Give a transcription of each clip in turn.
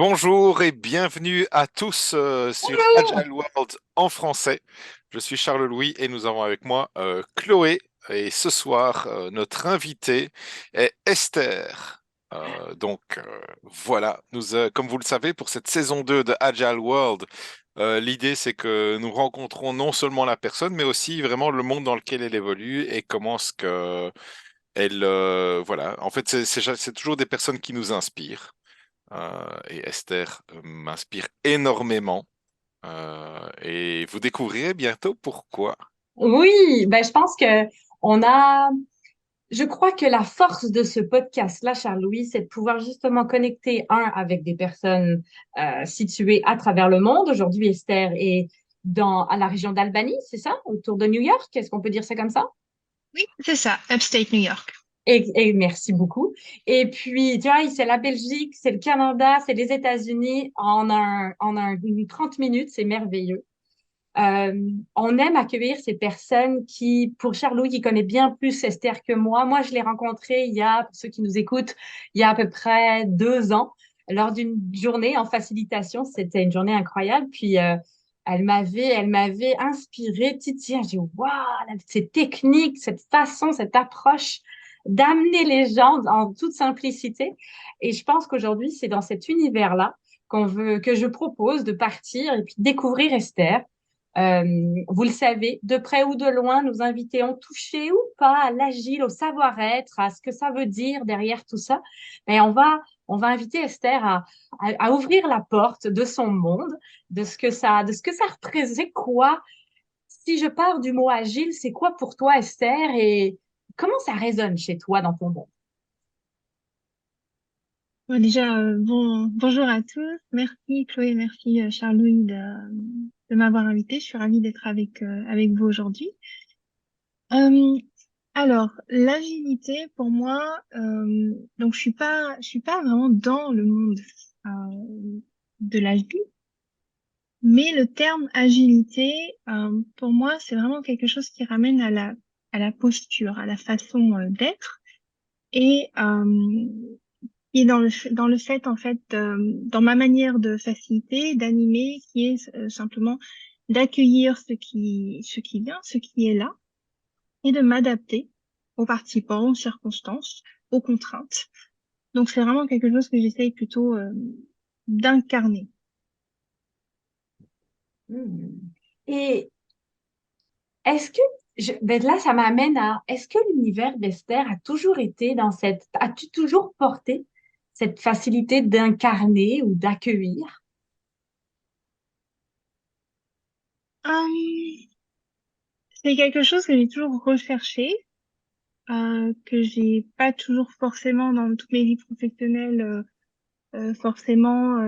Bonjour et bienvenue à tous sur Agile World en français. Je suis Charles-Louis et nous avons avec moi Chloé. Et ce soir, notre invitée est Esther. Voilà, comme vous le savez, pour cette saison 2 de Agile World, l'idée c'est que nous rencontrons non seulement la personne, mais aussi vraiment le monde dans lequel elle évolue et comment ce que voilà, en fait, c'est toujours des personnes qui nous inspirent. Et Esther m'inspire énormément. Et vous découvrirez bientôt pourquoi. Oui, ben je pense que on a, je crois que la force de ce podcast-là, Charles-Louis, c'est de pouvoir justement connecter avec des personnes situées à travers le monde. Aujourd'hui, Esther est à la région d'Albanie, c'est ça, autour de New York. Est-ce qu'on peut dire ça comme ça? Oui, c'est ça, Upstate New York. Et merci beaucoup. Et puis, tu vois, c'est la Belgique, c'est le Canada, c'est les États-Unis une 30 minutes, c'est merveilleux. Euh, on aime accueillir ces personnes pour Charles-Louis, qui connaît bien plus Esther que moi, je l'ai rencontrée pour ceux qui nous écoutent, il y a à peu près 2 ans, lors d'une journée en facilitation. C'était une journée incroyable. Puis, elle m'avait inspirée, titillée. J'ai dit, waouh, cette technique, cette façon, cette approche d'amener les gens en toute simplicité. Et je pense qu'aujourd'hui, c'est dans cet univers-là que je propose de partir et puis découvrir Esther. Euh, Vous le savez, de près ou de loin, nos invités ont touché ou pas à l'agile, au savoir-être, à ce que ça veut dire derrière tout ça. Mais on va inviter Esther à ouvrir la porte de son monde, de ce que ça représente. C'est quoi? Si je pars du mot agile, c'est quoi pour toi, Esther? Et comment ça résonne chez toi dans ton monde? Bon, déjà, bonjour à tous. Merci Chloé, merci Charles-Louis de m'avoir invité. Je suis ravie d'être avec vous aujourd'hui. Euh, alors, l'agilité, pour moi, donc je suis pas vraiment dans le monde de l'agile, mais le terme agilité, pour moi, c'est vraiment quelque chose qui ramène à la posture, à la façon d'être. Et dans le fait, en fait, dans ma manière de faciliter, d'animer, qui est simplement d'accueillir ce qui vient, ce qui est là, et de m'adapter aux participants, aux circonstances, aux contraintes. Donc, c'est vraiment quelque chose que j'essaye plutôt d'incarner. Hmm. Et est-ce que, ben là, ça m'amène est-ce que l'univers d'Esther a toujours été as-tu toujours porté cette facilité d'incarner ou d'accueillir? Euh, c'est quelque chose que j'ai toujours recherché, que j'ai pas toujours forcément dans toutes mes vies professionnelles forcément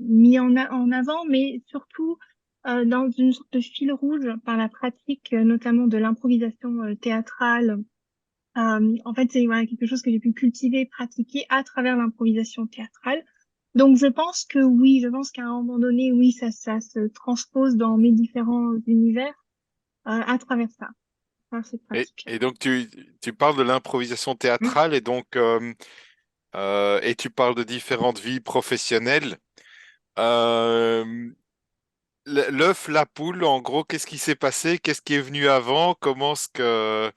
mis en avant, mais surtout dans une sorte de fil rouge par la pratique, notamment de l'improvisation théâtrale. En fait, c'est voilà, quelque chose que j'ai pu cultiver, pratiquer à travers l'improvisation théâtrale. Donc, je pense que oui, je pense qu'à un moment donné, oui, ça se transpose dans mes différents univers à travers ça, par cette pratique. Et donc, tu parles de l'improvisation Hmm. théâtrale et tu parles de différentes vies professionnelles. Euh, L'œuf, la poule, en gros, qu'est-ce qui s'est passé? Qu'est-ce qui est venu avant? Comment est-ce que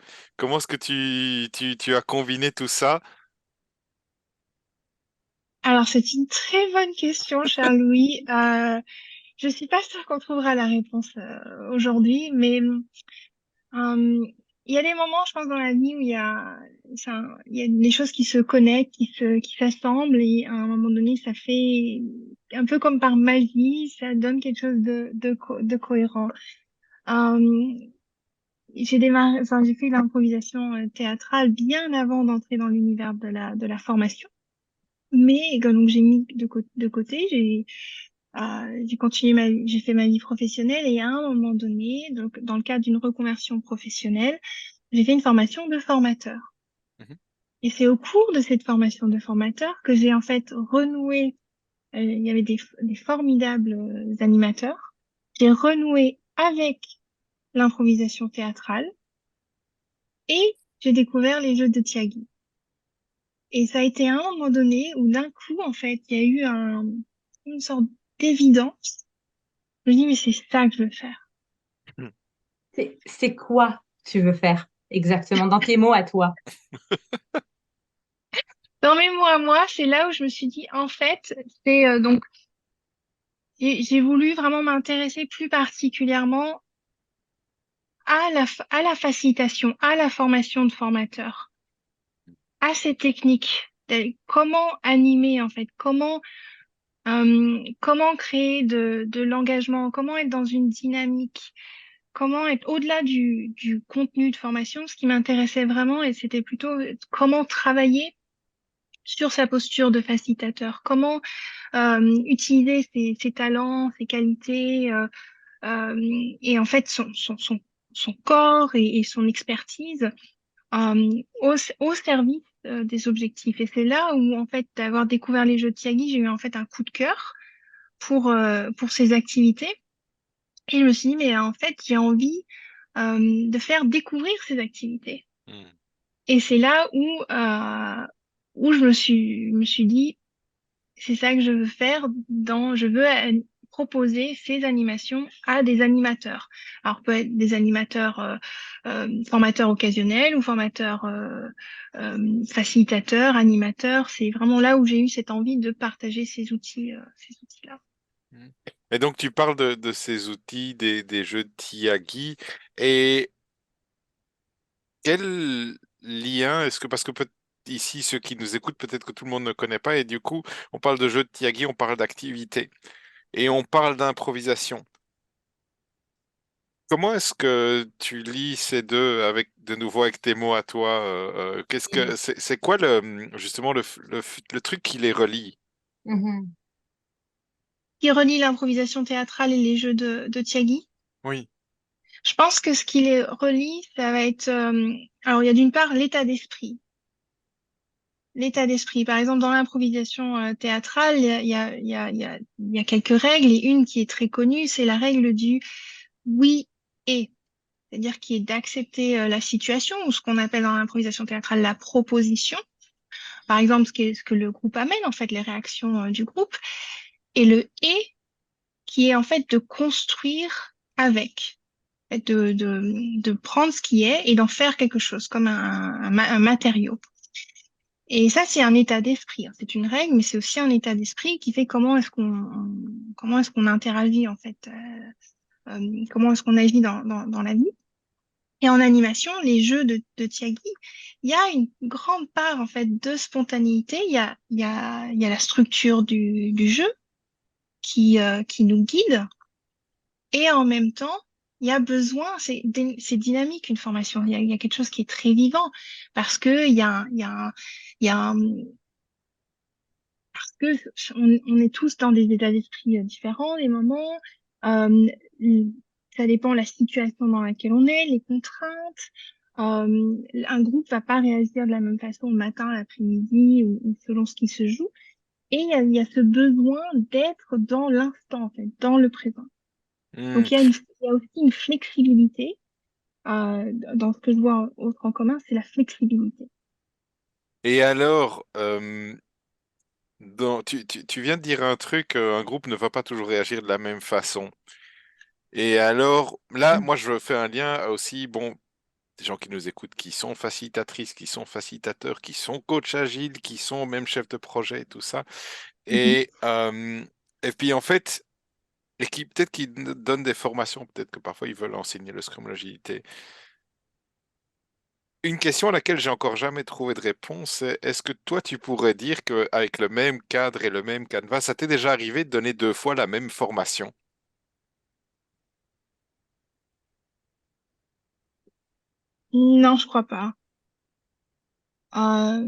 tu as combiné tout ça? Alors, c'est une très bonne question, cher Louis. Je suis pas sûre qu'on trouvera la réponse aujourd'hui, mais euh, il y a des moments, je pense, dans la vie où il y a des choses qui se connectent, qui s'assemblent, et à un moment donné, ça fait un peu comme par magie, ça donne quelque chose de cohérent. Euh, j'ai fait l'improvisation théâtrale bien avant d'entrer dans l'univers de la formation, mais donc j'ai mis de côté, j'ai fait ma vie professionnelle et à un moment donné, donc dans le cadre d'une reconversion professionnelle, j'ai fait une formation de formateur. Mhm. Et c'est au cours de cette formation de formateur que j'ai en fait renoué, il y avait des formidables animateurs. J'ai renoué avec l'improvisation théâtrale et j'ai découvert les jeux de Tiagi. Et ça a été à un moment donné où d'un coup, en fait, il y a eu une sorte d'évidence. Je me dis, mais c'est ça que je veux faire. C'est quoi tu veux faire exactement dans tes mots à toi? Dans mes mots à moi, c'est là où je me suis dit, en fait, c'est donc, j'ai voulu vraiment m'intéresser plus particulièrement à la facilitation, à la formation de formateurs, à ces techniques, comment animer, en fait, comment créer de l'engagement, comment être dans une dynamique, comment être au-delà du contenu de formation. Ce qui m'intéressait vraiment, et c'était plutôt comment travailler sur sa posture de facilitateur, comment utiliser ses talents, ses qualités, et en fait son corps et son expertise au service des objectifs. Et c'est là où, en fait, d'avoir découvert les jeux de Tiagi, j'ai eu en fait un coup de cœur pour ces activités. Et je me suis dit, mais en fait, j'ai envie de faire découvrir ces activités. Hmm. Et c'est là où me suis dit, c'est ça que je veux faire je veux proposer ces animations à des animateurs. Alors, peut être des animateurs formateurs occasionnels ou formateurs facilitateurs, animateurs. C'est vraiment là où j'ai eu cette envie de partager ces outils-là. Hmm. Et donc, tu parles de ces outils, des jeux de Tiagi, et quel lien est-ce que, parce que ici, ceux qui nous écoutent, peut-être que tout le monde ne connaît pas, et du coup, on parle de jeux de Tiagi, on parle d'activité, et on parle d'improvisation. Comment est-ce que tu lis ces deux avec de nouveau avec tes mots à toi? Qu'est-ce que c'est quoi justement le truc qui les relie? Mhm. Qui relie l'improvisation théâtrale et les jeux de Tiagi. Oui. Je pense que ce qui les relie, ça va être... alors, il y a d'une part l'état d'esprit. L'état d'esprit. Par exemple, dans l'improvisation théâtrale, il y a quelques règles et une qui est très connue, c'est la règle du oui et. C'est-à-dire qui est d'accepter la situation ou ce qu'on appelle dans l'improvisation théâtrale la proposition. Par exemple, ce que le groupe amène, en fait, les réactions du groupe. Et le et qui est en fait de construire avec. De prendre ce qui est et d'en faire quelque chose, comme un matériau. Et ça, c'est un état d'esprit, hein. C'est une règle, mais c'est aussi un état d'esprit qui fait comment est-ce qu'on interagit, en fait, comment est-ce qu'on agit dans la vie. Et en animation, les jeux de Tiagi, il y a une grande part, en fait, de spontanéité. Il y a la structure du jeu qui nous guide. Et en même temps, il y a besoin, c'est dynamique une formation. Il y a quelque chose qui est très vivant parce que il y a un- parce que on est tous dans des états d'esprit différents, des moments. Euh, Ça dépend de la situation dans laquelle on est, les contraintes. Un groupe va pas réagir de la même façon le matin, l'après-midi ou selon ce qui se joue. Et il y a ce besoin d'être dans l'instant, en fait, dans le présent. Hmm. Donc il y a aussi une flexibilité dans ce que je vois autre en commun, c'est la flexibilité. Et alors, tu viens de dire un truc, un groupe ne va pas toujours réagir de la même façon. Et alors, là, moi, je fais un lien aussi, bon, des gens qui nous écoutent, qui sont facilitatrices, qui sont facilitateurs, qui sont coachs agiles, qui sont même chefs de projet, tout ça. Mhm. Et puis, en fait, et qui peut-être qu'ils donnent des formations, peut-être que parfois ils veulent enseigner le Scrum, l'agilité. Une question à laquelle j'ai encore jamais trouvé de réponse, c'est est-ce que toi tu pourrais dire qu'avec le même cadre et le même canevas, ça t'est déjà arrivé de donner deux fois la même formation? Non, je crois pas. Euh,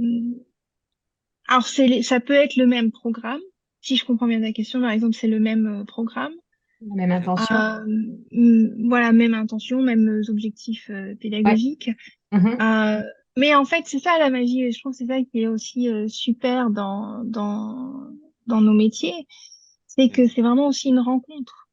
alors ça peut être le même programme. Si je comprends bien ta question, par exemple, c'est le même programme. La même Mhm. intention. Voilà, même intention, mêmes objectifs Ouais. pédagogiques. Mhm. Euh, mais en fait, c'est ça la magie. Et je trouve que c'est ça qui est aussi super dans nos métiers. C'est que c'est vraiment aussi une rencontre.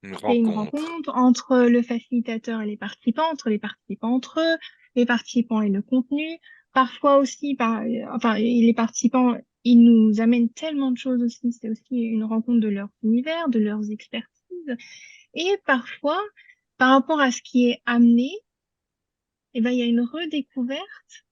Une C'est une rencontre. rencontre entre le facilitateur et les participants, entre les participants entre eux, les participants et le contenu. Parfois aussi, enfin, et les participants ils nous amènent tellement de choses aussi. C'est aussi une rencontre de leur univers, de leurs expertises. Et parfois, par rapport à ce qui est amené, eh ben, il y a une redécouverte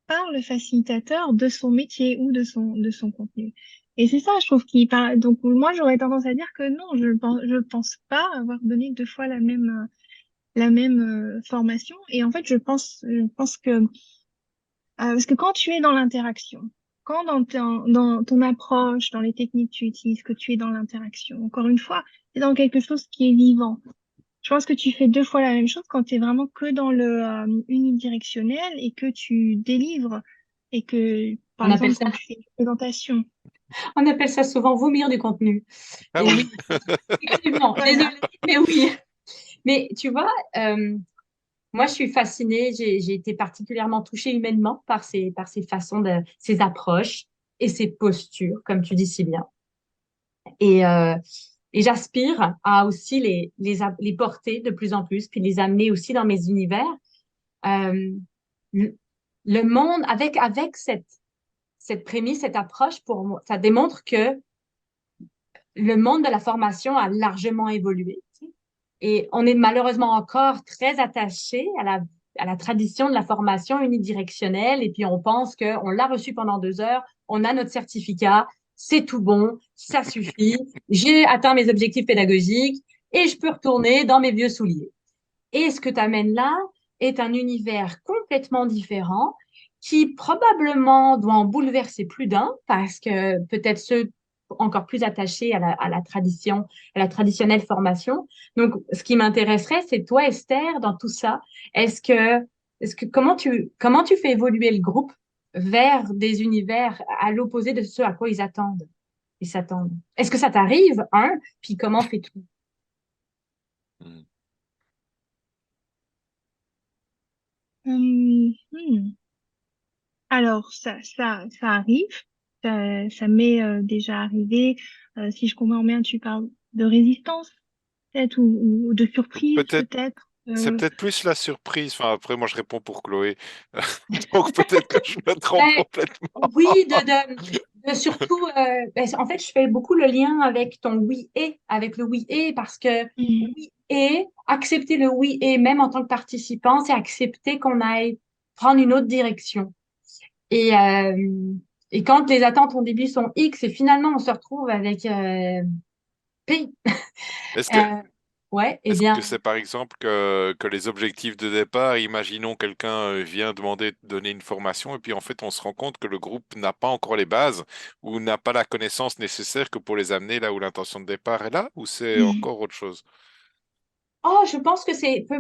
par le facilitateur de son métier ou de son contenu. Et c'est ça, je trouve qu'il parle. Donc, moi, j'aurais tendance à dire que non, je pense pas avoir donné deux fois la même formation. Et en fait, je pense que, parce que quand tu es dans l'interaction, quand dans ton approche, dans les techniques que tu utilises, que tu es dans l'interaction, encore une fois, c'est dans quelque chose qui est vivant. Je pense que tu fais deux fois la même chose quand tu es vraiment que dans le unidirectionnel et que tu délivres et que, par On appelle exemple, ça, quand tu fais une présentation. on appelle ça souvent vomir du contenu. Ah Et oui, oui, effectivement, Voilà. désolée, mais oui. Mais tu vois, moi, je suis fascinée. J'ai été particulièrement touchée humainement par ces façons ces approches et ces postures, comme tu dis si bien. Et, euh, et j'aspire à aussi les porter de plus en plus, puis les amener aussi dans mes univers. Euh, le, le monde, avec cette prémisse, cette approche, pour moi, ça démontre que le monde de la formation a largement évolué. Tu sais. Et on est malheureusement encore très attaché à la tradition de la formation unidirectionnelle. Et puis on pense qu'on l'a reçu pendant 2 heures, on a notre certificat, c'est tout bon, ça suffit, j'ai atteint mes objectifs pédagogiques et je peux retourner dans mes vieux souliers. Et ce que tu amènes là est un univers complètement différent qui probablement doit en bouleverser plus d'un parce que peut-être ceux encore plus attachés à la tradition, à la traditionnelle formation. Donc, ce qui m'intéresserait, c'est toi, Esther, dans tout ça. Comment tu fais évoluer le groupe vers des univers à l'opposé de ce à quoi ils attendent, ils s'attendent? Est-ce que ça t'arrive, un? Puis comment fais-tu? Hmm. Hmm. Alors, ça arrive. Ça m'est déjà arrivé. Si je comprends bien, tu parles de résistance, peut-être, ou de surprise, peut-être, peut-être. c'est peut-être plus la surprise. Enfin, après, moi, je réponds pour Chloé. Donc, peut-être que je me trompe Ben, complètement. oui, de surtout, en fait, je fais beaucoup le lien avec ton oui et, avec le oui et, parce que Hmm. oui et, accepter le oui et, même en tant que participant, c'est accepter qu'on aille prendre une autre direction. Et, euh, et quand les attentes au début sont X et finalement on se retrouve avec P, Est-ce que, euh, ouais, eh est-ce que bien, c'est par exemple que les objectifs de départ, imaginons quelqu'un vient demander de donner une formation et puis en fait on se rend compte que le groupe n'a pas encore les bases ou n'a pas la connaissance nécessaire que pour les amener là où l'intention de départ est là ou c'est Hmm. encore autre chose? oh, je pense que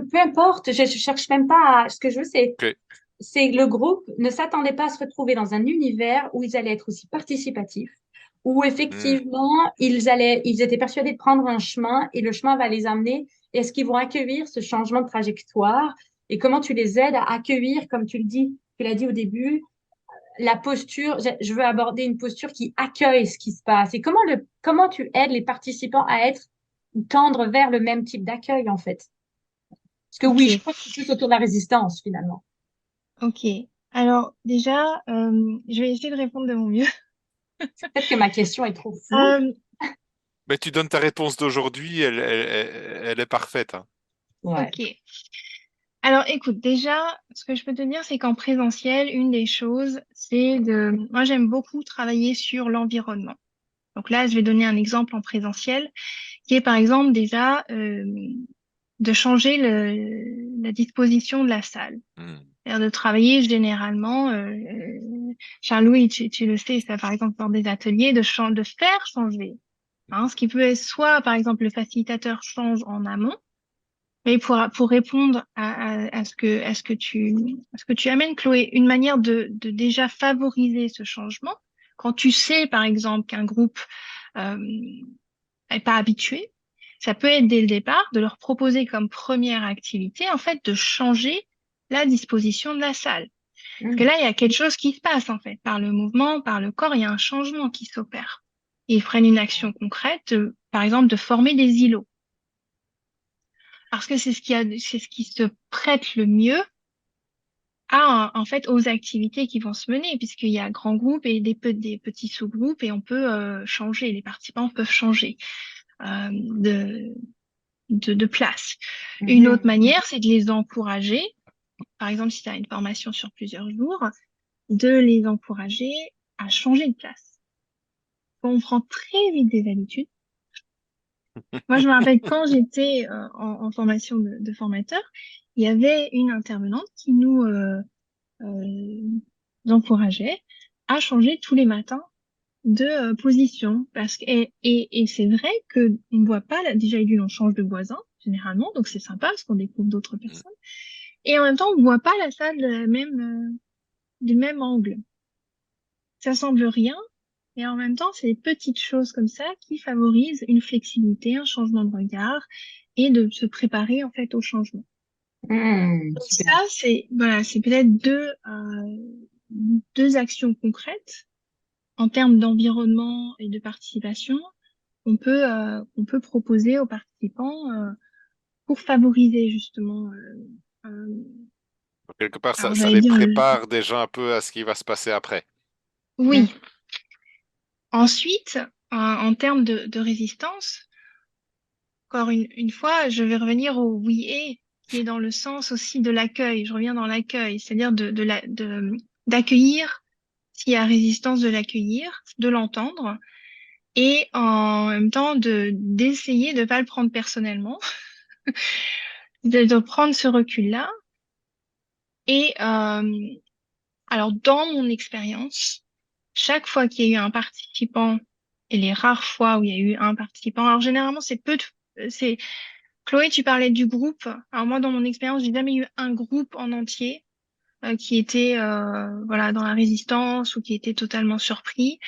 peu importe, je cherche même pas ce que je veux, Ok. c'est que le groupe ne s'attendait pas à se retrouver dans un univers où ils allaient être aussi participatifs, où Hmm. effectivement, ils étaient persuadés de prendre un chemin et le chemin va les amener. Est-ce qu'ils vont accueillir ce changement de trajectoire? Et comment tu les aides à accueillir, comme tu l'as dit au début, la posture, je veux aborder une posture qui accueille ce qui se passe. Et comment tu aides les participants à être, tendre vers le même type d'accueil, en fait? Parce que oui, je Ok, crois que c'est plus autour de la résistance, finalement. ok. Alors, déjà, je vais essayer de répondre de mon mieux. Peut-être que ma question est trop floue. Euh, Mais tu donnes ta réponse d'aujourd'hui, elle est parfaite, hein. Ouais. ok. Alors, écoute, déjà, ce que je peux te dire, c'est qu'en présentiel, une des choses, moi, j'aime beaucoup travailler sur l'environnement. Donc là, je vais donner un exemple en présentiel, qui est par exemple déjà de changer la disposition de la salle. Hmm. C'est-à-dire de travailler généralement, Charles-Louis, tu le sais, ça par exemple dans des ateliers, de faire changer. Hein, ce qui peut être soit, par exemple, le facilitateur change en amont, mais pour répondre à ce que tu amènes, Chloé, une manière de déjà favoriser ce changement, quand tu sais, par exemple, qu'un groupe euh, est pas habitué, ça peut être dès le départ de leur proposer comme première activité, en fait, de changer la disposition de la salle. Parce que Mm. là, il y a quelque chose qui se passe, en fait, par le mouvement, par le corps, il y a un changement qui s'opère. Ils prennent une action concrète, par exemple, de former des îlots. Parce que c'est ce qui se prête le mieux en fait aux activités qui vont se mener, puisqu'il y a grands groupes et des petits sous-groupes et on peut changer, les participants peuvent changer de, de place. Une autre Mhm. manière, c'est de les encourager. Par exemple, si tu as une formation sur plusieurs jours, de les encourager à changer de place. On prend très vite des habitudes. Moi, je me rappelle quand j'étais en formation de formateur, il y avait une intervenante qui nous encourageait à changer tous les matins de position. Et c'est vrai que on voit pas, déjà, on change de voisin, généralement, donc c'est sympa parce qu'on découvre d'autres Mm. personnes. Et en même temps, on voit pas la salle de du même angle. Ça semble rien, et en même temps, c'est des petites choses comme ça qui favorisent une flexibilité, un changement de regard et de se préparer en fait au changement. Donc Super. ça, voilà, c'est peut-être deux actions concrètes en termes d'environnement et de participation qu'on peut proposer aux participants pour favoriser justement. Euh, Quelque part, alors ça j'allais les dire prépare déjà un peu à ce qui va se passer après. oui. Mhm. Ensuite, en termes de résistance, encore une fois, je vais revenir au oui et qui est dans le sens aussi de l'accueil. Je reviens dans l'accueil, c'est-à-dire d'accueillir s'il y a résistance, de l'accueillir, de l'entendre et en même temps d'essayer de pas le prendre personnellement, de prendre ce recul-là. Et alors, dans mon expérience, chaque fois qu'il y a eu un participant, et les rares fois où il y a eu un participant, alors généralement c'est Chloé, tu parlais du groupe. Alors moi, dans mon expérience, j'ai jamais eu un groupe en entier qui était voilà dans la résistance ou qui était totalement surpris,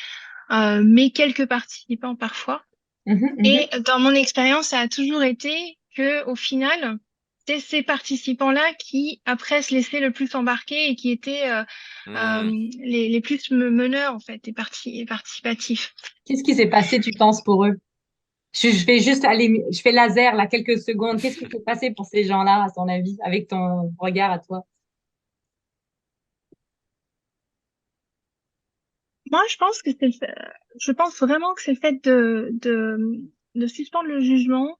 mais quelques participants parfois. Mhm. Et Mhm. dans mon expérience, ça a toujours été que au final, c'est ces participants-là qui après se laissaient le plus embarquer et qui étaient Hmm. les plus meneurs en fait et participatifs. Qu'est-ce qui s'est passé, tu penses, pour eux? Je fais juste aller, je fais laser là quelques secondes. Qu'est-ce qui s'est passé pour ces gens-là, à ton avis, avec ton regard à toi? Moi, je pense vraiment que c'est le fait de suspendre le jugement,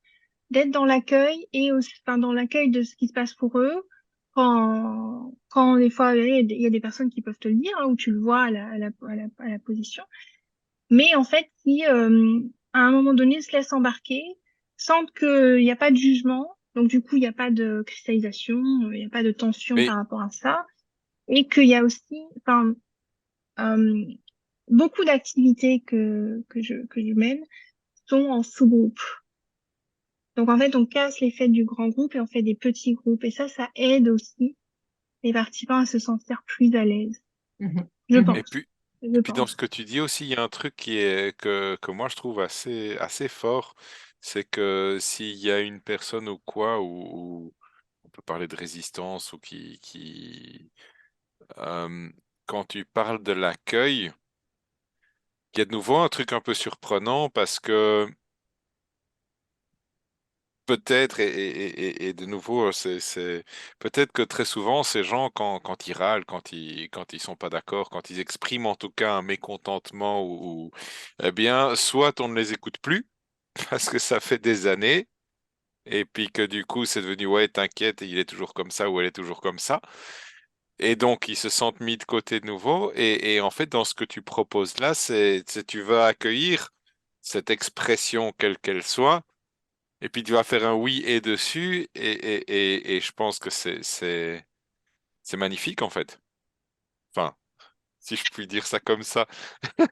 d'être dans l'accueil et aussi, enfin, dans l'accueil de ce qui se passe pour eux. Quand des fois, il y a des personnes qui peuvent te le dire, hein, où tu le vois à la position, mais en fait, qui, à un moment donné, se laissent embarquer, sentent qu'il n'y a pas de jugement, donc du coup, il n'y a pas de cristallisation, il n'y a pas de tension Mais par rapport à ça, et qu'il y a aussi, enfin, euh, beaucoup d'activités que je mène sont en sous-groupe. Donc en fait, on casse l'effet du grand groupe et on fait des petits groupes. Et ça aide aussi les participants à se sentir plus à l'aise. Mhm. Je Mhm. et pense. puis Je dans pense. ce que tu dis aussi, il y a un truc qui est que moi je trouve assez fort, c'est que s'il y a une personne ou quoi ou on peut parler de résistance ou qui quand tu parles de l'accueil, il y a de nouveau un truc un peu surprenant parce que peut-être, et de nouveau, c'est peut-être que très souvent, ces gens, quand ils râlent, quand ils sont pas d'accord, quand ils expriment en tout cas un mécontentement, eh bien, soit on ne les écoute plus, parce que ça fait des années, et puis que du coup, c'est devenu, ouais, t'inquiète, il est toujours comme ça, ou elle est toujours comme ça, et donc ils se sentent mis de côté de nouveau, et en fait, dans ce que tu proposes là, tu veux accueillir cette expression, quelle qu'elle soit, et puis tu vas faire un oui et dessus, et je pense que c'est magnifique en fait. Enfin, si je puis dire ça comme ça. Je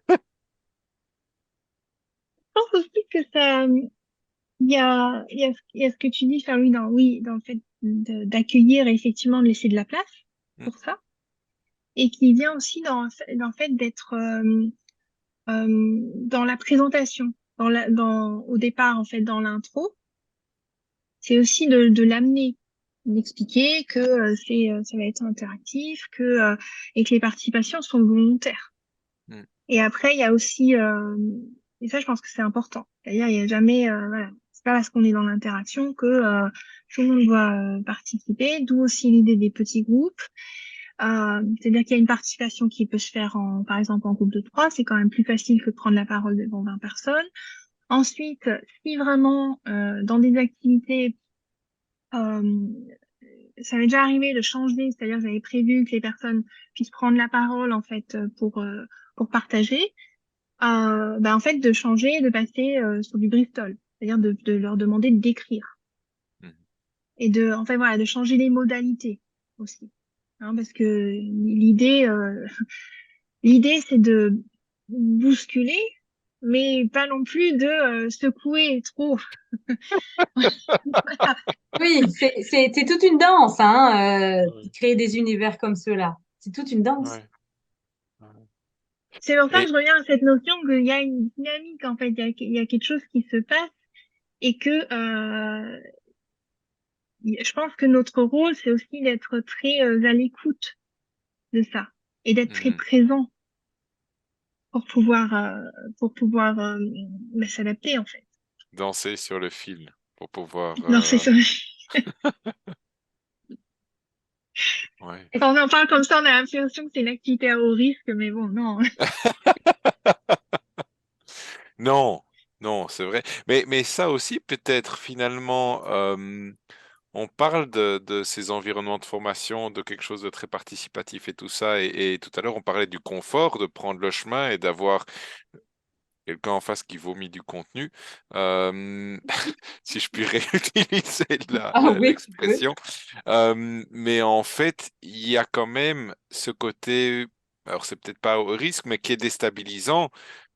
pense aussi que il y a ce que tu dis, Charlie, dans le fait d'accueillir et effectivement de laisser de la place Mm. pour ça. Et qui vient aussi dans le fait d'être dans la présentation, au départ, en fait, dans l'intro. C'est aussi de l'amener, d'expliquer que ça va être interactif, et que les participations sont volontaires. Mm. Et après, il y a aussi, et ça, je pense que c'est important. C'est-à-dire, il y a jamais, voilà, c'est pas parce qu'on est dans l'interaction que tout le monde doit participer. D'où aussi l'idée des petits groupes. C'est-à-dire qu'il y a une participation qui peut se faire par exemple en groupe de 3, c'est quand même plus facile que de prendre la parole devant 20 personnes. Ensuite, si vraiment dans des activités, euh, ça m'est déjà arrivé de changer, c'est-à-dire j'avais prévu que les personnes puissent prendre la parole en fait pour partager, en fait de changer, de passer sur du Bristol, c'est-à-dire de leur demander d'écrire Mhm. et en fait voilà, de changer les modalités aussi, hein, parce que l'idée c'est de bousculer, mais pas non plus de secouer trop. Oui, c'est toute une danse, hein, Ouais. créer des univers comme ceux-là. C'est toute une danse. Ouais. Ouais. C'est pour ça que Et je reviens à cette notion qu'il y a une dynamique, en fait, il y a quelque chose qui se passe et que je pense que notre rôle, c'est aussi d'être très à l'écoute de ça et d'être très mhm. présent pour pouvoir s'adapter, en fait. Danser sur le fil pour pouvoir. Non, c'est ça. Ouais. Quand on en parle comme ça, on a l'impression que c'est une activité à haut risque, mais bon, non. Non, non, c'est vrai. Mais ça aussi, peut-être finalement, on parle de ces environnements de formation, de quelque chose de très participatif et tout ça. Et tout à l'heure, on parlait du confort, de prendre le chemin et d'avoir quelqu'un en face qui vomit du contenu. Euh, si je puis réutiliser Ah oui, tu peux. l'expression. Mais en fait, il y a quand même ce côté, alors c'est peut-être pas au risque, mais qui est déstabilisant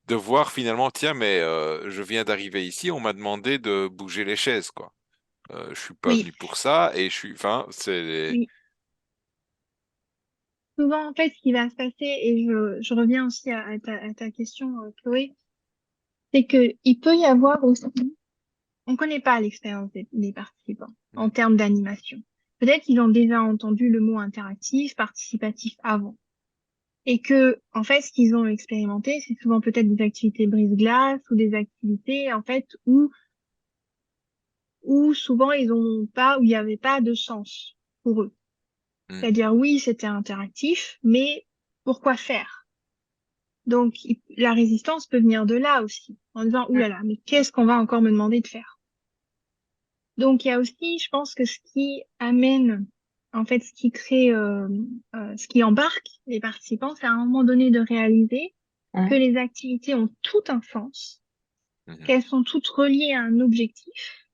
de voir finalement, tiens, mais je viens d'arriver ici, on m'a demandé de bouger les chaises, quoi. Je suis pas Oui, venu pour ça et je suis, enfin, c'est, oui. Souvent, en fait, ce qui va se passer, et je reviens aussi à ta question, Chloé, c'est que il peut y avoir aussi, on connaît pas l'expérience des participants en Hmm, termes d'animation. Peut-être qu'ils ont déjà entendu le mot interactif, participatif avant. Et que, en fait, ce qu'ils ont expérimenté, c'est souvent peut-être des activités brise-glace ou des activités, en fait, où souvent où il n'y avait pas de sens pour eux. hmm, C'est-à-dire, oui, c'était interactif, mais pourquoi faire? Donc, la résistance peut venir de là aussi, en disant, ouh là là, mais qu'est-ce qu'on va encore me demander de faire? Donc, il y a aussi, je pense que ce qui amène, en fait, ce qui crée, ce qui embarque les participants, c'est à un moment donné de réaliser que Hein? les activités ont tout un sens, hmm, qu'elles sont toutes reliées à un objectif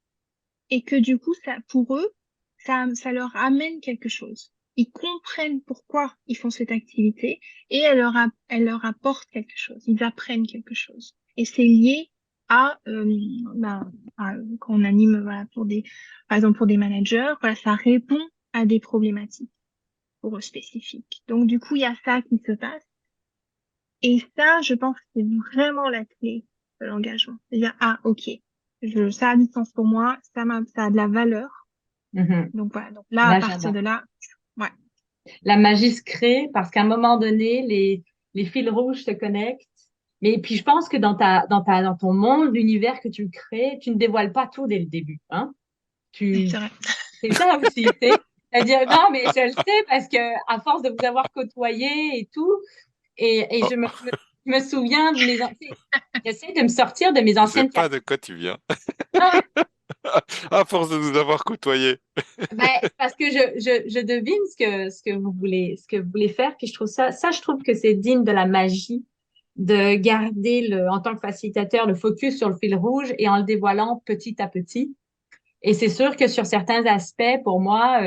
et que du coup, ça, pour eux, ça leur amène quelque chose. Ils comprennent pourquoi ils font cette activité et elle leur apporte quelque chose. Ils apprennent quelque chose. Et c'est lié à, quand on anime, voilà, par exemple, pour des managers, voilà, ça répond à des problématiques pour eux spécifiques. Donc, du coup, il y a ça qui se passe. Et ça, je pense que c'est vraiment la clé de l'engagement. C'est-à-dire, ah, ok, ça a du sens pour moi, ça a de la valeur. Mhm. Donc voilà, donc là, à Là, partir j'adore. de là, ouais, La magie se crée parce qu'à un moment donné, les fils rouges se connectent. Mais puis, je pense que dans ton monde, l'univers que tu crées, tu ne dévoiles pas tout dès le début, hein. c'est Tu, vrai. c'est ça aussi, tu sais. C'est-à-dire, non, mais je le sais parce que à force de vous avoir côtoyé et tout, et oh, je me souviens de j'essaie de me sortir de mes je sais anciennes pas de capsules. quoi tu viens. À force de nous avoir côtoyés. Ben, parce que je devine ce que vous voulez faire, puis je trouve je trouve que c'est digne de la magie de garder en tant que facilitateur, le focus sur le fil rouge et en le dévoilant petit à petit. Et c'est sûr que sur certains aspects, pour moi,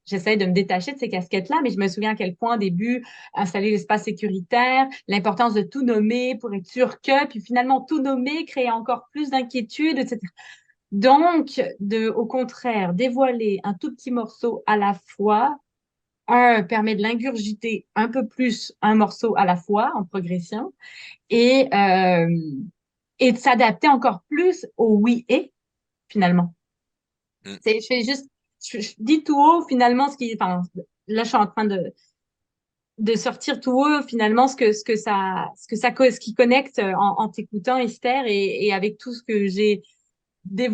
j'essaie de me détacher de ces casquettes-là, mais je me souviens à quel point, au début, installer l'espace sécuritaire, l'importance de tout nommer pour être sûr que, puis finalement, tout nommer crée encore plus d'inquiétude, etc. Donc, au contraire, dévoiler un tout petit morceau à la fois, permet de l'ingurgiter un peu plus un morceau à la fois en progression et, euh, et de s'adapter encore plus au oui et finalement. Hmm, Je fais juste, je dis tout haut finalement enfin, là je suis en train de sortir tout haut finalement ce qui connecte en t'écoutant Esther et avec tout ce que j'ai dé-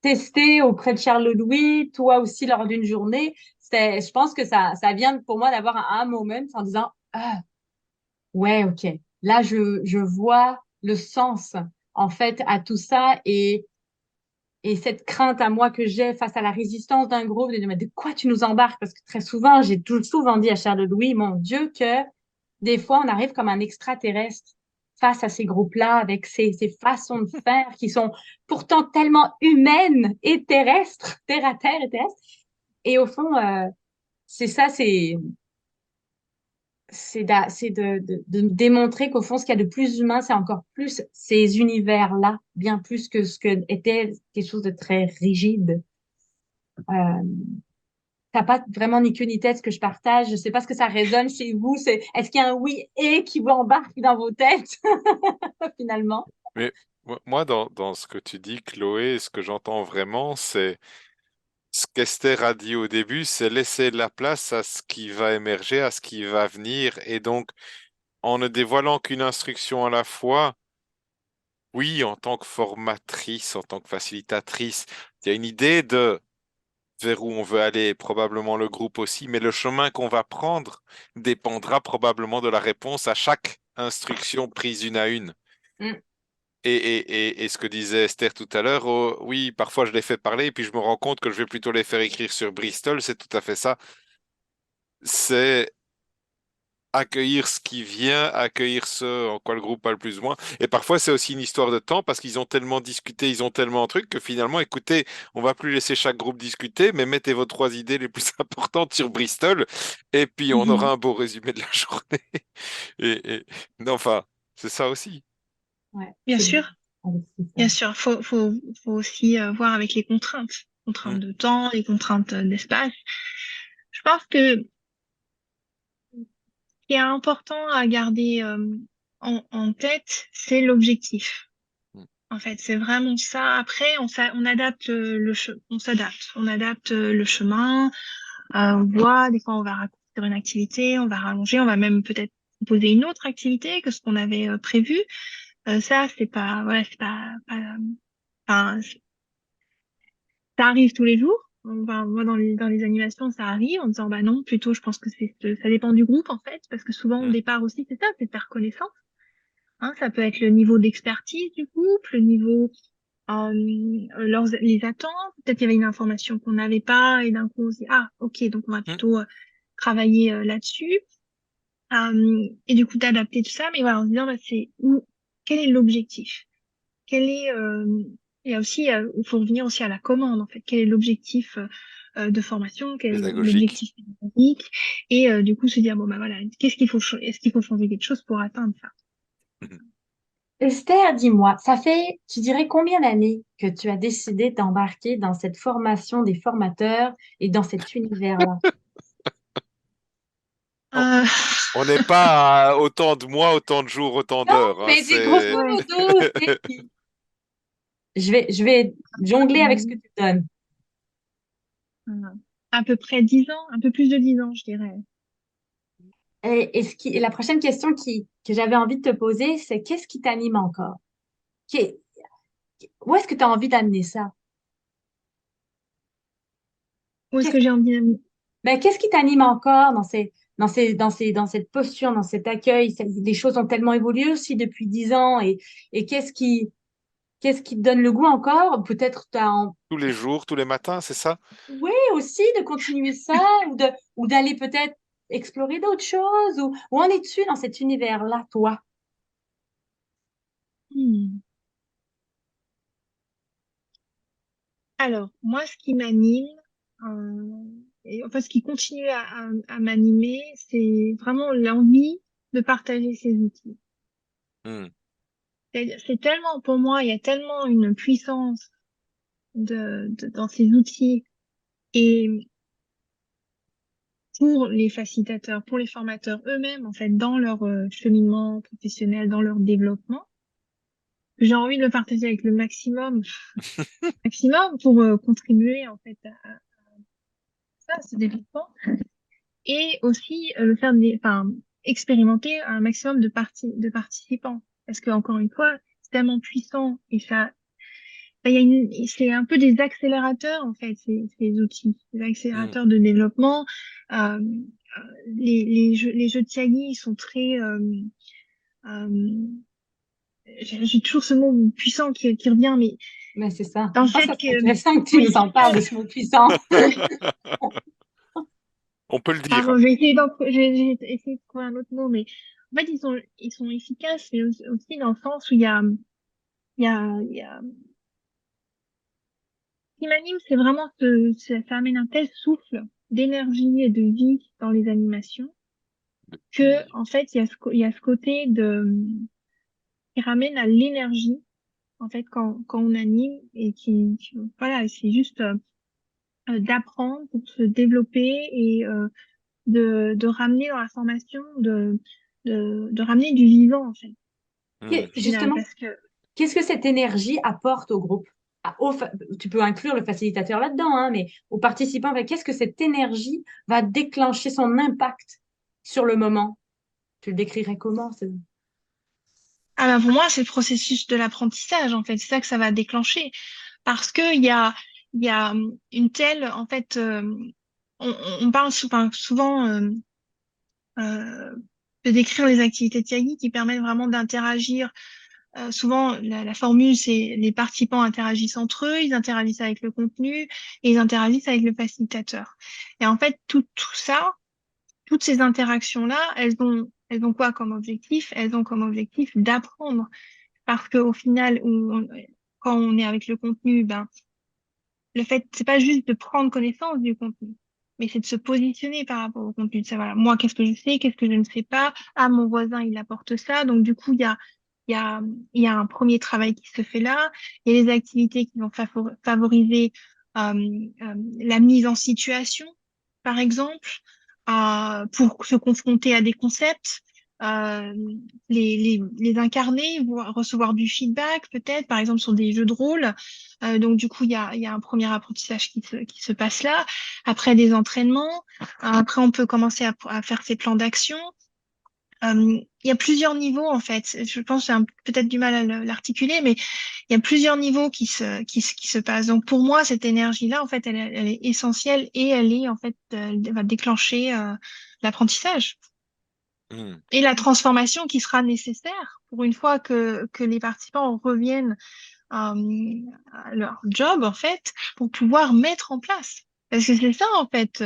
testé auprès de Charles Louis, toi aussi lors d'une journée, je pense que ça vient pour moi d'avoir un moment en disant, ah, ouais, ok. Là, je vois le sens, en fait, à tout ça et cette crainte à moi que j'ai face à la résistance d'un groupe, de dire, mais de quoi tu nous embarques? Parce que très souvent, j'ai tout souvent dit à Charles-Louis, mon Dieu, que des fois, on arrive comme un extraterrestre face à ces groupes-là, avec ces façons de faire qui sont pourtant tellement humaines et terrestres, terre à terre et terrestres. Et au fond, c'est ça, c'est de démontrer qu'au fond, ce qu'il y a de plus humain, c'est encore plus ces univers-là, bien plus que ce que était quelque chose de très rigide. Euh, T'as pas vraiment ni queue ni tête ce que je partage. Je sais pas ce que ça résonne chez vous. Est-ce qu'il y a un oui et qui vous embarque dans vos têtes, finalement? Mais moi, dans ce que tu dis, Chloé, ce que j'entends vraiment, c'est ce qu'Esther a dit au début, c'est laisser la place à ce qui va émerger, à ce qui va venir. Et donc, en ne dévoilant qu'une instruction à la fois, oui, en tant que formatrice, en tant que facilitatrice, il y a une idée de vers où on veut aller, probablement le groupe aussi, mais le chemin qu'on va prendre dépendra probablement de la réponse à chaque instruction prise une à une. Mm. Et ce que disait Esther tout à l'heure, oh, oui, parfois je les fais parler et puis je me rends compte que je vais plutôt les faire écrire sur Bristol, c'est tout à fait ça. C'est accueillir ce qui vient, accueillir ce en quoi le groupe a le plus besoin. Et parfois, c'est aussi une histoire de temps parce qu'ils ont tellement discuté, ils ont tellement de trucs que finalement, écoutez, on va plus laisser chaque groupe discuter, mais mettez vos trois idées les plus importantes sur Bristol et puis on aura Mhm. un beau résumé de la journée. Et non, enfin, c'est ça aussi. Ouais, Bien c'est sûr, c'est ça. bien sûr. Faut aussi voir avec les Mm. contraintes de temps, les contraintes d'espace. Je pense que ce qui est important à garder en tête, c'est l'objectif. Mm. En fait, c'est vraiment ça. Après, on adapte on s'adapte. On adapte le chemin. On voit, des fois, on va raccourcir une activité, on va rallonger, on va même peut-être proposer une autre activité que ce qu'on avait prévu. Ça, c'est pas, voilà, c'est enfin, ça arrive tous les jours. Moi, dans les animations, ça arrive en disant, bah non, plutôt, je pense que ça dépend du groupe, en fait, parce que souvent, au Mm. départ aussi, c'est ça, c'est de faire connaissance. Hein, ça peut être le niveau d'expertise du groupe, le niveau les attentes. Peut-être qu'il y avait une information qu'on n'avait pas et d'un coup on se dit ah ok donc on va Mm. plutôt travailler là-dessus et du coup d'adapter tout ça mais voilà en se disant bah, c'est où quel est l'objectif quel est il y a aussi il faut revenir aussi à la commande en fait quel est l'objectif de formation quel est Pédagogique. l'objectif pédagogique et du coup se dire bon bah voilà qu'est-ce qu'il faut est-ce qu'il faut changer quelque chose pour atteindre ça. Mhm. Esther, dis-moi, ça fait, tu dirais combien d'années que tu as décidé d'embarquer dans cette formation des formateurs et dans cet univers-là? On Euh, on n'est pas à autant de mois, autant de jours, autant Non, d'heures, hein, mais c'est grosso c'est... ouais. modo, je vais jongler avec ce que tu donnes. À peu près 10 ans, un peu plus de 10 ans, je dirais. Et la prochaine question que j'avais envie de te poser, c'est qu'est-ce qui t'anime encore? Qu'est- Où est-ce que tu as envie d'amener ça? Où est-ce Qu'est-ce, que j'ai envie de... qu'est-ce qui t'anime encore dans cette posture, dans cet accueil? Les choses ont tellement évolué aussi depuis 10 ans et qu'est-ce qui te donne le goût encore? Peut-être Tous les jours, tous les matins, c'est ça? oui, aussi de continuer ça ou d'aller peut-être explorer d'autres choses ou où en es-tu dans cet univers-là, toi? Hmm. Alors, moi, ce qui m'anime, et enfin, ce qui continue à m'animer, c'est vraiment l'envie de partager ces outils. Hmm. C'est tellement, pour moi, il y a tellement une puissance dans ces outils et pour les facilitateurs, pour les formateurs eux-mêmes, en fait, dans leur cheminement professionnel, dans leur développement, que j'ai envie de le partager avec le maximum pour contribuer, en fait, à ça, à ce développement. Et aussi le faire enfin, expérimenter un maximum de participants. Parce que, encore une fois, c'est tellement puissant et ça, c'est un peu des accélérateurs, en fait, ces outils, des Hmm. accélérateurs de développement. Euh, les jeux de Tiagi, ils sont très, euh, j'ai toujours ce mot puissant qui revient, mais Mais c'est ça. dans le Ah, fait ça serait que, intéressant que tu oui, nous en parles de ce mot puissant. On peut le dire. pardon, j'ai essayé de trouver un autre mot, mais en fait, ils sont efficaces, mais aussi dans le sens où il y a, ce qui m'anime, c'est vraiment ça amène un tel souffle d'énergie et de vie dans les animations que, Depuis. en fait, il y a ce côté qui ramène à l'énergie, en fait, quand on anime et voilà, c'est juste d'apprendre, pour se développer et de ramener dans la formation, de ramener du vivant, en fait, Hmm. au final, Justement, parce que qu'est-ce que cette énergie apporte au groupe? Tu peux inclure le facilitateur là-dedans, hein, mais aux participants, enfin, qu'est-ce que cette énergie va déclencher son impact sur le moment? Tu le décrirais comment? ah ben pour moi, c'est le processus de l'apprentissage, en fait. C'est ça que ça va déclencher. Parce que il y a une telle, en fait, on parle souvent euh, de décrire les activités de Tiagi qui permettent vraiment d'interagir. Souvent, la formule, c'est les participants interagissent entre eux, ils interagissent avec le contenu et ils interagissent avec le facilitateur. Et en fait, tout ça, toutes ces interactions-là, elles ont quoi comme objectif? Elles ont comme objectif d'apprendre. Parce qu'au final, quand on est avec le contenu, ben, le fait, c'est pas juste de prendre connaissance du contenu, mais c'est de se positionner par rapport au contenu. De savoir, moi, qu'est-ce que je sais, qu'est-ce que je ne sais pas. Ah, mon voisin, il apporte ça. Donc, du coup, il y a, il y a un premier travail qui se fait là. Il y a les activités qui vont favoriser la mise en situation, par exemple, pour se confronter à des concepts. euh, les incarner, recevoir du feedback peut-être, par exemple sur des jeux de rôle. Donc du coup, il y a un premier apprentissage qui se passe là. Après des entraînements, après on peut commencer à faire ses plans d'action. Il y a plusieurs niveaux en fait. Je pense que j'ai peut-être du mal à l'articuler, mais il y a plusieurs niveaux qui se passent. Donc pour moi, cette énergie-là, en fait, elle est essentielle et elle est en fait, elle va déclencher l'apprentissage Hmm. et la transformation qui sera nécessaire pour une fois que les participants reviennent à leur job, en fait, pour pouvoir mettre en place. Parce que c'est ça, en fait,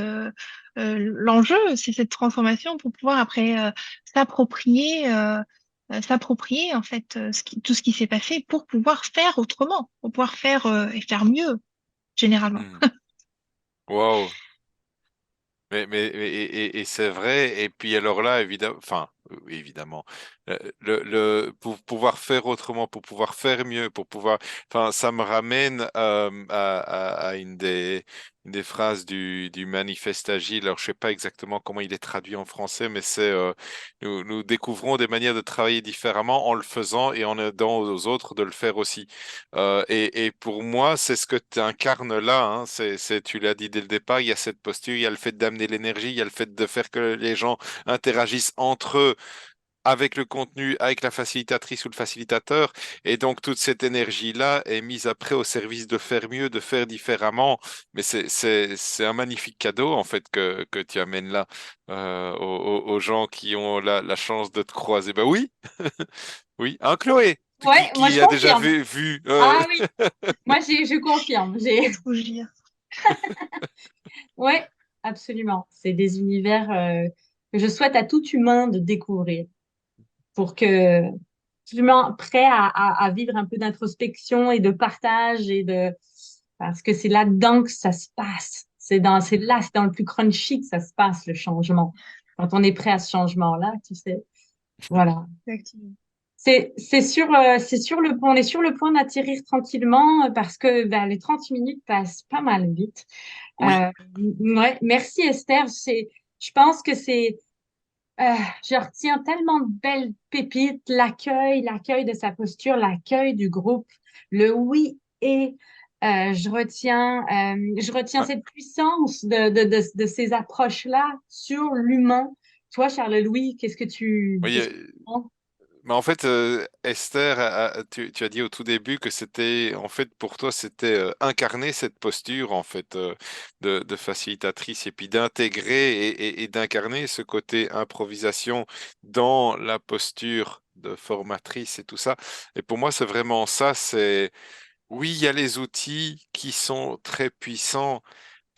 l'enjeu, c'est cette transformation pour pouvoir après s'approprier, en fait, tout ce qui s'est passé pour pouvoir faire autrement, pour pouvoir faire et faire mieux, généralement. Hmm. Wow. Et c'est vrai. Et puis alors là, évidemment, enfin, évidemment, pour pouvoir faire autrement, pour pouvoir faire mieux, pour pouvoir, enfin, ça me ramène à une des phrases du manifeste Agile. Alors, je sais pas exactement comment il est traduit en français, mais c'est nous découvrons des manières de travailler différemment en le faisant et en aidant aux autres de le faire aussi. Et pour moi, c'est ce que tu incarnes là, hein. Tu l'as dit dès le départ, il y a cette posture, il y a le fait d'amener l'énergie, il y a le fait de faire que les gens interagissent entre eux avec le contenu, avec la facilitatrice ou le facilitateur. Et donc, toute cette énergie-là est mise après au service de faire mieux, de faire différemment. Mais c'est un magnifique cadeau, en fait, que tu amènes là aux gens qui ont la chance de te croiser. Ben oui, oui. Hein, Chloé, Ouais, moi je qui a déjà confirme. vu Ah oui, moi je confirme. Pas trop dire. Ouais, absolument. C'est des univers que je souhaite à tout humain de découvrir pour que tout humain prêt à vivre un peu d'introspection et de partage parce que c'est là-dedans que ça se passe. C'est dans le plus crunchy que ça se passe, le changement. Quand on est prêt à ce changement-là, tu sais. Voilà. Exactement. C'est sur le point, on est sur le point d'atterrir tranquillement parce que ben, les 30 minutes passent pas mal vite. Oui. Euh, ouais, merci Esther. Je pense que euh, je retiens tellement de belles pépites, l'accueil de sa posture, l'accueil du groupe, le oui et je retiens Ah, cette puissance de ces approches-là sur l'humain. Toi, Charles-Louis, qu'est-ce que tu, oui, qu'est-ce que tu penses? Mais en fait, Esther, tu as dit au tout début que c'était, en fait, pour toi, c'était incarner cette posture, en fait, de facilitatrice et puis d'intégrer et d'incarner ce côté improvisation dans la posture de formatrice et tout ça. Et pour moi, c'est vraiment ça, c'est, oui, il y a les outils qui sont très puissants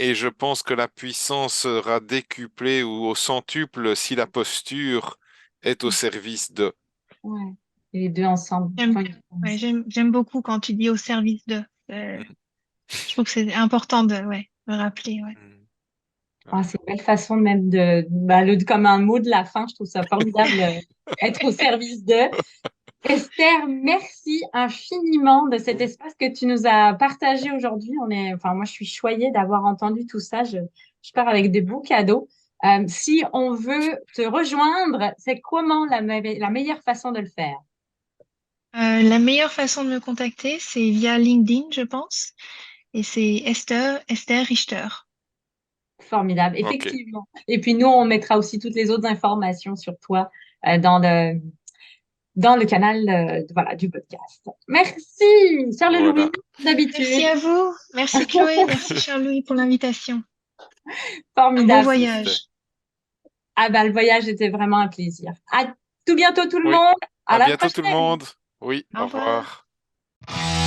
et je pense que la puissance sera décuplée ou au centuple si la posture est au service de. Ouais. Et les deux ensemble J'aime, font une ouais, différence. j'aime beaucoup quand tu dis au service de. Je trouve que c'est important de, ouais, de rappeler, ouais. Mm. Ah, Ouais. c'est une belle façon de même comme un mot de la fin. Je trouve ça formidable, être au service de. Esther, merci infiniment de cet espace que tu nous as partagé aujourd'hui. Enfin, moi, je suis choyée d'avoir entendu tout ça. Je pars avec des beaux cadeaux. Si on veut te rejoindre, c'est comment la meilleure façon de le faire? La meilleure façon de me contacter, c'est via LinkedIn, je pense. Et c'est Esther Richter. Formidable, Ok, effectivement. Et puis nous, on mettra aussi toutes les autres informations sur toi dans le canal voilà, du podcast. Merci, voilà. Charles-Louis, Merci d'habitude. à vous. Merci Chloé. Merci Charles-Louis pour l'invitation. Un beau Formidable. Merci, Esther. voyage. Ah bah, le voyage était vraiment un plaisir. À tout bientôt tout le Oui, monde. À à la bientôt tout le prochaine. monde. Oui, Au au revoir. revoir.